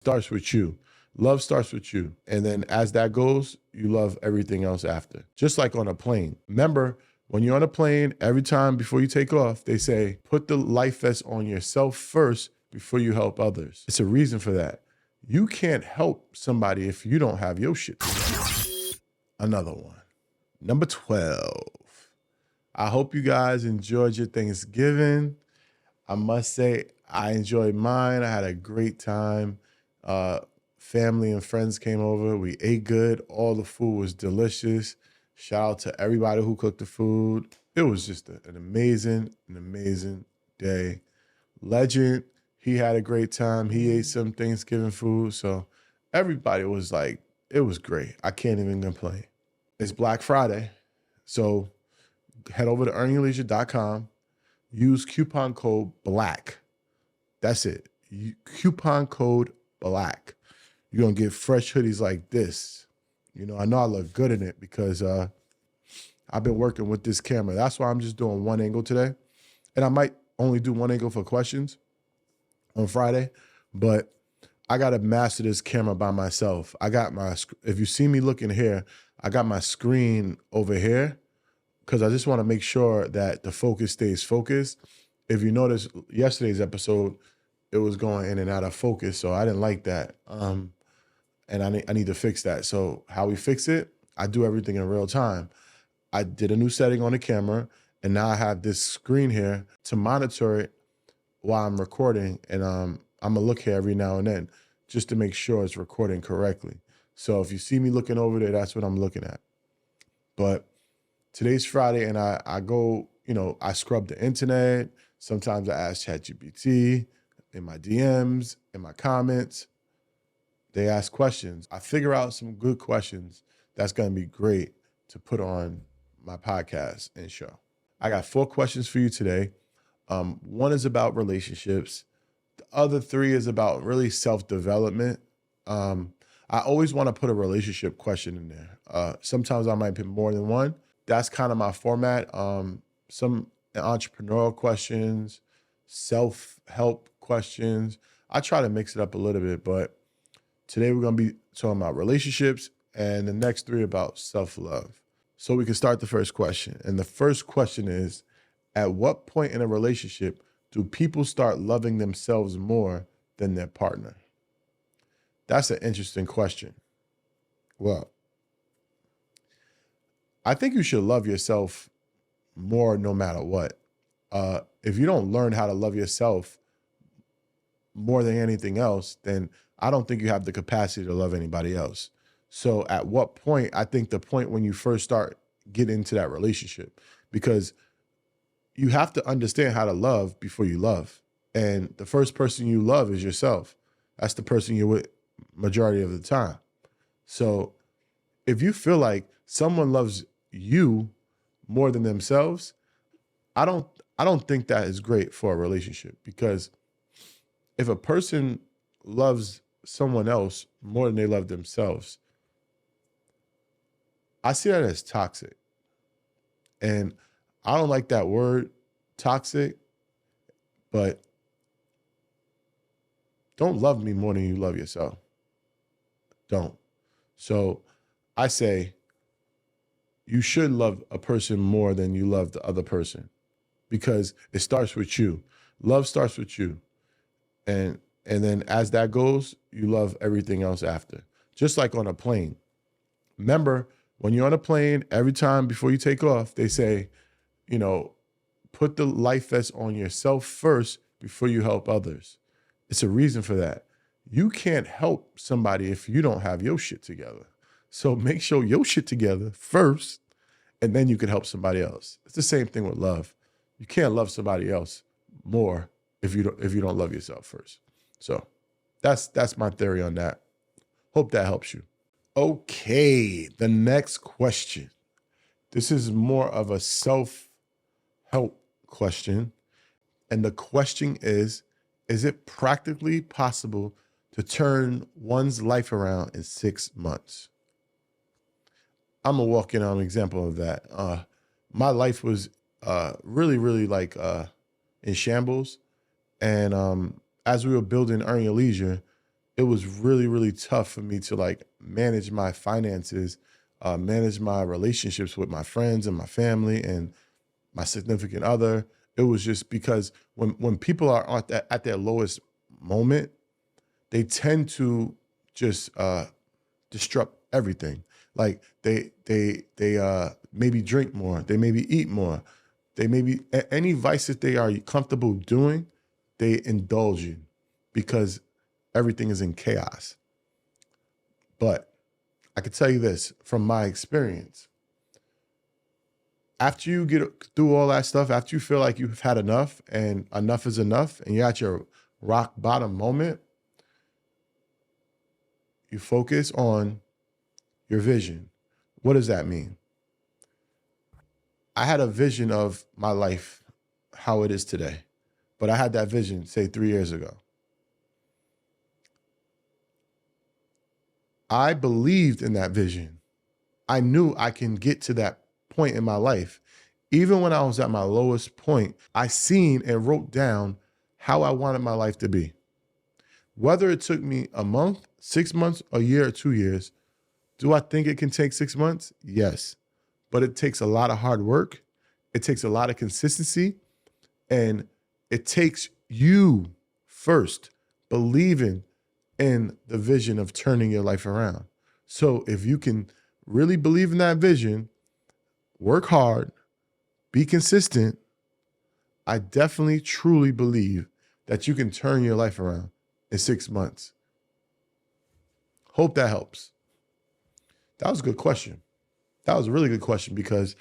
Starts with you. Love starts with you. And then as that goes, you love everything else after. Just like on a plane. Remember, when you're on a plane, every time before you take off, they say, put the life vest on yourself first before you help others. It's a reason for that. You can't help somebody if you don't have your shit. Another one. Number 12. I hope you guys enjoyed your Thanksgiving. I must say, I enjoyed mine. I had a great time. Family and friends came over. We ate good. All the food was delicious. Shout out to everybody who cooked the food. It was just an amazing day. Legend, he had a great time. He ate some Thanksgiving food. So everybody was like, it was great. I can't even complain. It's Black Friday. So head over to earningleisure.com. Use coupon code BLACK. That's it. Coupon code BLACK. You're going to get fresh hoodies like this. You know, I know I look good in it because I've been working with this camera. That's why I'm just doing one angle today. And I might only do one angle for questions on Friday. But I got to master this camera by myself. I got if you see me looking here, I got my screen over here because I just want to make sure that the focus stays focused. If you notice yesterday's episode, it was going in and out of focus. So I didn't like that. And I need to fix that. So how we fix it, I do everything in real time. I did a new setting on the camera, and now I have this screen here to monitor it while I'm recording. And I'm gonna look here every now and then just to make sure it's recording correctly. So if you see me looking over there, that's what I'm looking at. But today's Friday, and I go, I scrub the internet. Sometimes I ask ChatGPT in my DMs, in my comments. They ask questions. I figure out some good questions that's going to be great to put on my podcast and show. I got 4 questions for you today. One is about relationships. The other 3 is about really self-development. I always want to put a relationship question in there. Sometimes I might put more than one. That's kind of my format. Some entrepreneurial questions, self-help questions. I try to mix it up a little bit, but today we're going to be talking about relationships and the next 3 about self-love. So we can start the first question. And the first question is, at what point in a relationship do people start loving themselves more than their partner? That's an interesting question. Well, I think you should love yourself more no matter what. If you don't learn how to love yourself more than anything else, then I don't think you have the capacity to love anybody else. So at what point? I think the point when you first start getting into that relationship, because you have to understand how to love before you love. And the first person you love is yourself. That's the person you're with majority of the time. So if you feel like someone loves you more than themselves, I don't think that is great for a relationship, because if a person loves someone else more than they love themselves, I see that as toxic. And I don't like that word, toxic, but don't love me more than you love yourself. Don't. So I say you should love a person more than you love the other person, because it starts with you. Love starts with you. And then as that goes, you love everything else after. Just like on a plane. Remember, when you're on a plane, every time before you take off, they say, put the life vest on yourself first before you help others. It's a reason for that. You can't help somebody if you don't have your shit together. So make sure your shit together first, and then you can help somebody else. It's the same thing with love. You can't love somebody else more if you don't love yourself first. So that's my theory on that. Hope that helps you. Okay, the next question. This is more of a self-help question. And the question is it practically possible to turn one's life around in 6 months? I'm gonna walk in on an example of that. My life was really in shambles. And as we were building Earn Your Leisure, it was really, really tough for me to like manage my finances, manage my relationships with my friends and my family and my significant other. It was just because when people are at their lowest moment, they tend to just disrupt everything. Like they maybe drink more, they maybe eat more, they maybe any vice that they are comfortable doing, they indulge in because everything is in chaos. But I can tell you this from my experience. After you get through all that stuff, after you feel like you've had enough and enough is enough and you're at your rock bottom moment, you focus on your vision. What does that mean? I had a vision of my life, how it is today, but I had that vision, say 3 years ago. I believed in that vision. I knew I can get to that point in my life. Even when I was at my lowest point, I seen and wrote down how I wanted my life to be. Whether it took me a month, 6 months, a year, or 2 years, do I think it can take 6 months? Yes. But it takes a lot of hard work. It takes a lot of consistency. And it takes you first believing in the vision of turning your life around. So if you can really believe in that vision, work hard, be consistent, I definitely truly believe that you can turn your life around in 6 months. Hope that helps. That was a good question. That was a really good question because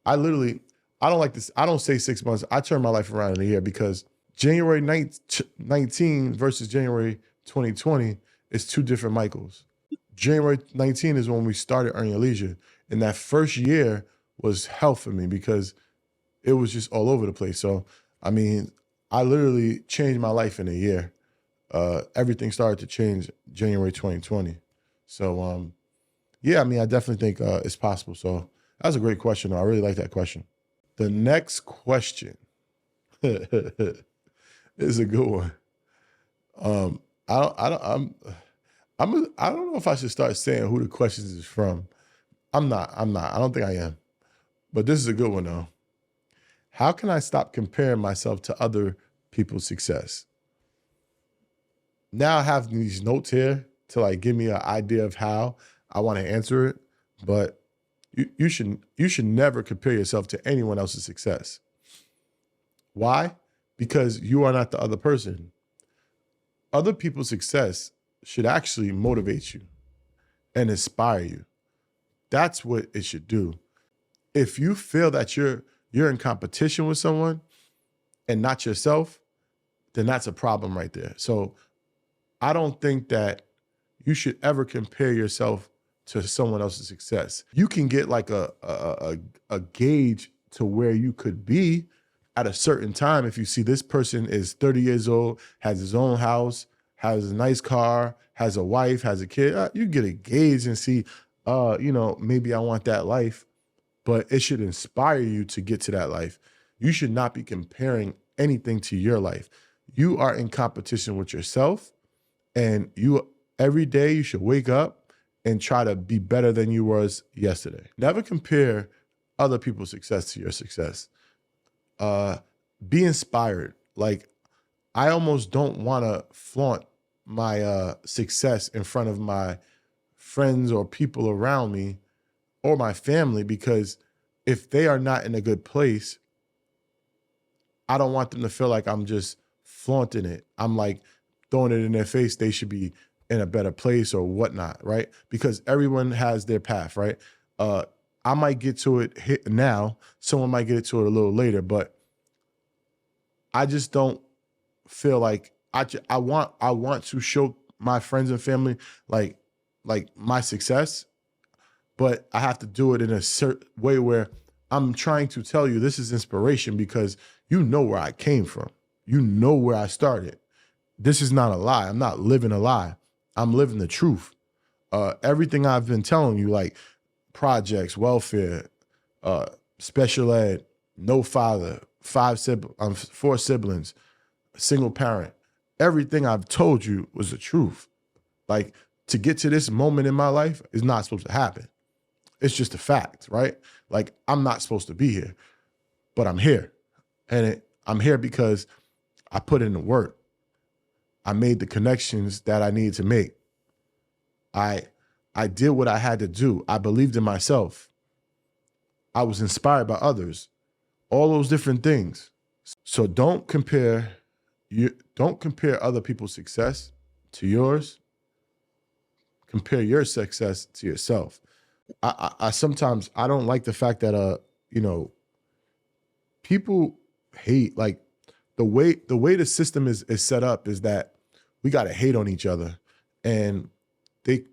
I don't like this. I don't say 6 months. I turn my life around in a year because January 19 versus January 2020 is two different Michaels. January 19 is when we started Earn Your Leisure. And that first year was hell for me because it was just all over the place. So, I mean, I literally changed my life in a year. Everything started to change January 2020. So, yeah, I mean, I definitely think it's possible. So that was a great question. I really like that question. The next question is a good one. I don't know if I should start saying who the questions is from. I'm not. I don't think I am. But this is a good one though. How can I stop comparing myself to other people's success? Now I have these notes here to like give me an idea of how I want to answer it, but you should never compare yourself to anyone else's success. Why? Because you are not the other person. Other people's success should actually motivate you and inspire you. That's what it should do. If you feel that you're in competition with someone and not yourself, then that's a problem right there. So I don't think that you should ever compare yourself to someone else's success. You can get like a gauge to where you could be at a certain time. If you see this person is 30 years old, has his own house, has a nice car, has a wife, has a kid, you get a gauge and see, maybe I want that life, but it should inspire you to get to that life. You should not be comparing anything to your life. You are in competition with yourself, and every day you should wake up and try to be better than you was yesterday. Never compare other people's success to your success. Be inspired. Like, I almost don't want to flaunt my success in front of my friends or people around me or my family, because if they are not in a good place, I don't want them to feel like I'm just flaunting it. I'm like throwing it in their face. They should be in a better place or whatnot, right? Because everyone has their path, right? I might get to it now. Someone might get to it a little later, but I just don't feel like I want to show my friends and family like my success, but I have to do it in a certain way where I'm trying to tell you this is inspiration because you know where I came from. You know where I started. This is not a lie. I'm not living a lie. I'm living the truth. Everything I've been telling you, like projects, welfare, special ed, no father, 4 siblings, single parent, everything I've told you was the truth. Like, to get to this moment in my life is not supposed to happen. It's just a fact, right? Like, I'm not supposed to be here, but I'm here. And I'm here because I put in the work. I made the connections that I needed to make. I did what I had to do. I believed in myself. I was inspired by others. All those different things. So don't compare other people's success to yours. Compare your success to yourself. I sometimes I don't like the fact that people hate, like, the way the system is set up is that we got to hate on each other, and they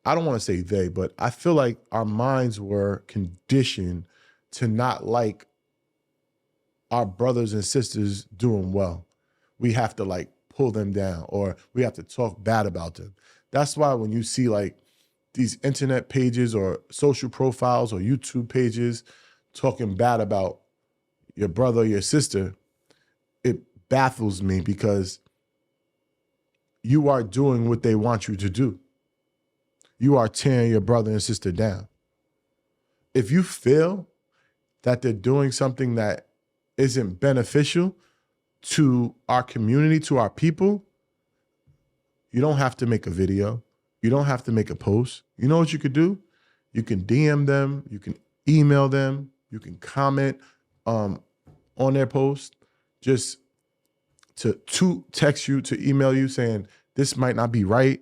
I don't want to say they, but I feel like our minds were conditioned to not like our brothers and sisters doing well. We have to, like, pull them down, or we have to talk bad about them. That's why when you see, like, these internet pages or social profiles or YouTube pages talking bad about your brother or your sister, it baffles me, because you are doing what they want you to do. You are tearing your brother and sister down. If you feel that they're doing something that isn't beneficial to our community, to our people, you don't have to make a video. You don't have to make a post. You know what you could do? You can DM them. You can email them. You can comment on their post. Just to text you, to email you saying, this might not be right.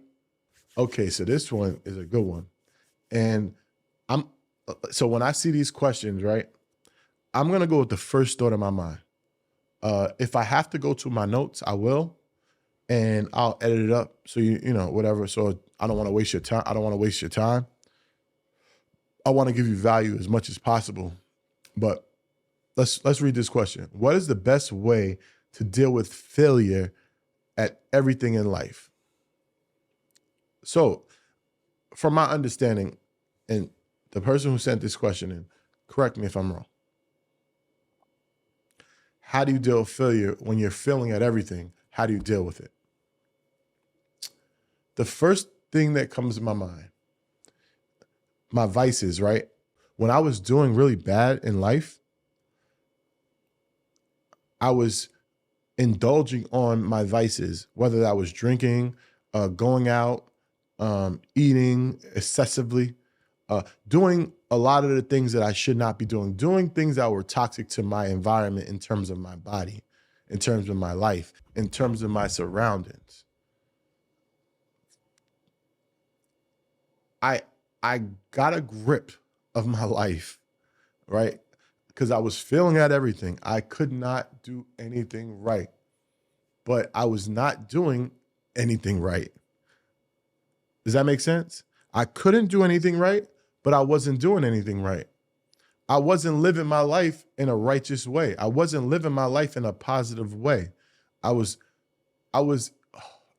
Okay, so this one is a good one. And so when I see these questions, right, I'm going to go with the first thought in my mind. If I have to go to my notes, I will, and I'll edit it up. So you know, whatever. So I don't want to waste your time. I don't want to waste your time. I want to give you value as much as possible. But let's read this question. What is the best way to deal with failure at everything in life? So, from my understanding, and the person who sent this question in, correct me if I'm wrong. How do you deal with failure when you're failing at everything? How do you deal with it? The first thing that comes to my mind, my vices, right? When I was doing really bad in life, I was indulging on my vices, whether that was drinking, going out, eating excessively, doing a lot of the things that I should not be doing things that were toxic to my environment in terms of my body, in terms of my life, in terms of my surroundings. I got a grip of my life, right? Because I was failing at everything. I could not do anything right, but I was not doing anything right. Does that make sense? I couldn't do anything right, but I wasn't doing anything right. I wasn't living my life in a righteous way. I wasn't living my life in a positive way. I was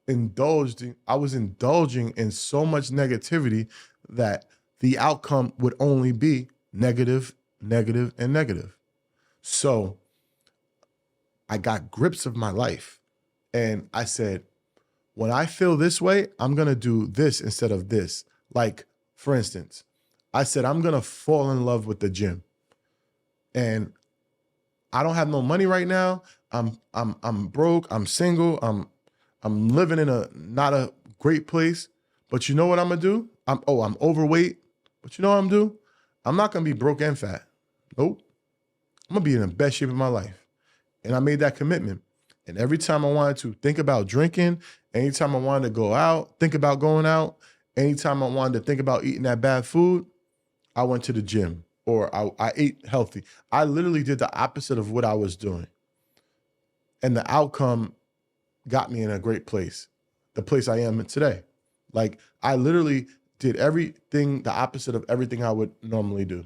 indulging in so much negativity that the outcome would only be negative, negative, and negative. So I got grips of my life, and I said, when I feel this way, I'm going to do this instead of this. Like, for instance, I said, I'm going to fall in love with the gym, and I don't have no money right now. I'm broke. I'm single. I'm living in not a great place. But you know what I'm going to do? I'm overweight. But you know what I'm going to do? I'm not going to be broke and fat. Nope. I'm going to be in the best shape of my life. And I made that commitment. And every time I wanted to think about drinking, anytime I wanted to go out, think about going out, anytime I wanted to think about eating that bad food, I went to the gym, or I ate healthy. I literally did the opposite of what I was doing. And the outcome got me in a great place, the place I am in today. Like, I literally did everything, the opposite of everything I would normally do.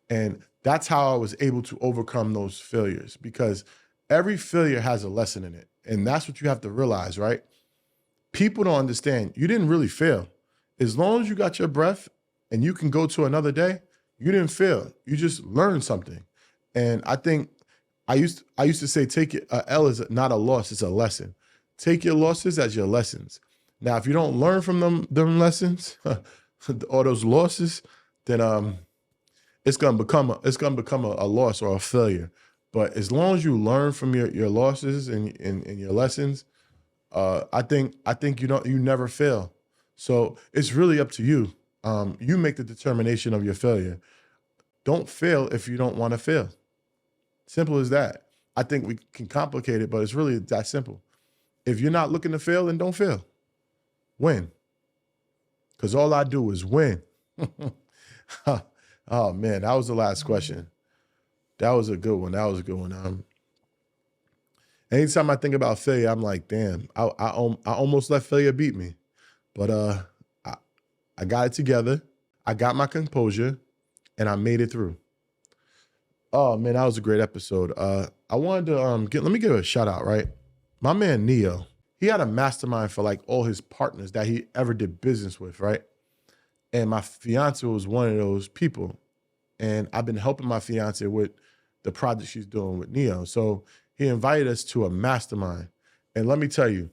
And that's how I was able to overcome those failures, because every failure has a lesson in it. And that's what you have to realize, right? People don't understand. You didn't really fail. As long as you got your breath and you can go to another day, you didn't fail. You just learned something. And I think I used to say, take it, a L is not a loss, it's a lesson. take your losses as your lessons. Now, if you don't learn from them lessons or those losses, then it's gonna become a loss or a failure. But as long as you learn from your losses and your lessons, I think you never fail. So it's really up to you. You make the determination of your failure. Don't fail if you don't want to fail. Simple as that. I think we can complicate it, but it's really that simple. If you're not looking to fail, then don't fail. Win. Because all I do is win. Oh man, that was the last question. That was a good one. Anytime I think about failure, I'm like, damn, I almost let failure beat me. But I got it together. I got my composure and I made it through. Oh man, that was a great episode. I wanted to let me give a shout out, right? My man Neo, he had a mastermind for like all his partners that he ever did business with, right? And my fiance was one of those people. And I've been helping my fiance with the project she's doing with Neo. So he invited us to a mastermind. And let me tell you,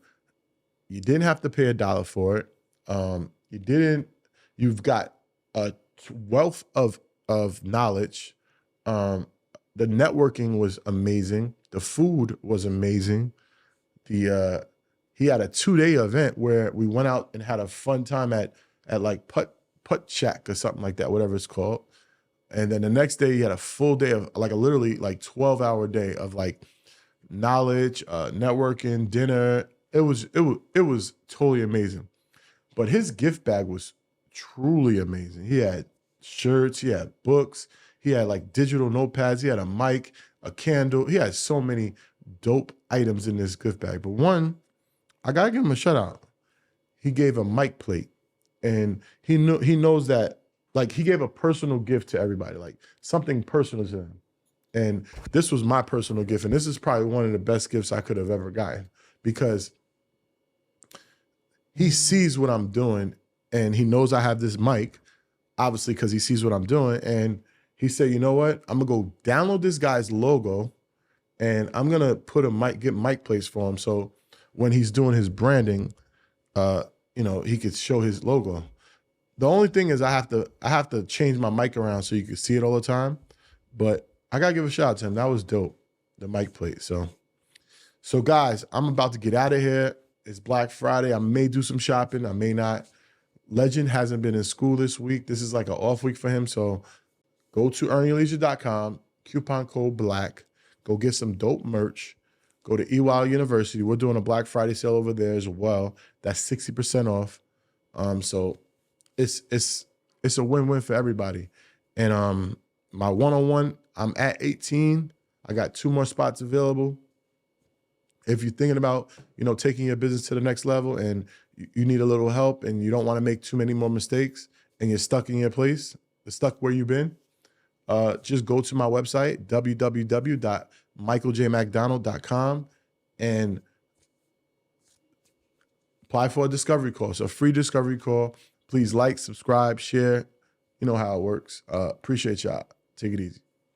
you didn't have to pay $1 for it. You've got a wealth of knowledge. The networking was amazing. The food was amazing. He had a 2-day event where we went out and had a fun time at like putt shack or something like that, whatever it's called. And then the next day he had a full day of like a literally like 12-hour day of like knowledge, networking, dinner. It was totally amazing. But his gift bag was truly amazing. He had shirts, he had books, he had like digital notepads, he had a mic, a candle. He had so many dope items in this gift bag. But one, I gotta give him a shout out. He gave a mic plate, and he knows that, like, he gave a personal gift to everybody, like something personal to them. And this was my personal gift, and this is probably one of the best gifts I could have ever gotten, because he sees what I'm doing, and he knows I have this mic, obviously, because he sees what I'm doing. And he said, you know what? I'm gonna go download this guy's logo, and I'm gonna get mic plates for him, so when he's doing his branding, he could show his logo. The only thing is I have to change my mic around so you can see it all the time. But I gotta give a shout out to him. That was dope, the mic plate. So guys, I'm about to get out of here. It's Black Friday. I may do some shopping. I may not. Legend hasn't been in school this week. This is like an off week for him. So go to earnyourleisure.com, coupon code BLACK. Go get some dope merch. Go to EY University. We're doing a Black Friday sale over there as well. That's 60% off. So it's a win-win for everybody. And my one-on-one, I'm at 18. I got 2 more spots available. If you're thinking about, taking your business to the next level and you need a little help and you don't want to make too many more mistakes and you're stuck in your place, stuck where you've been, just go to my website, www.michaeljmacdonald.com, and apply for a discovery call. So a free discovery call. Please like, subscribe, share. You know how it works. Appreciate y'all. Take it easy.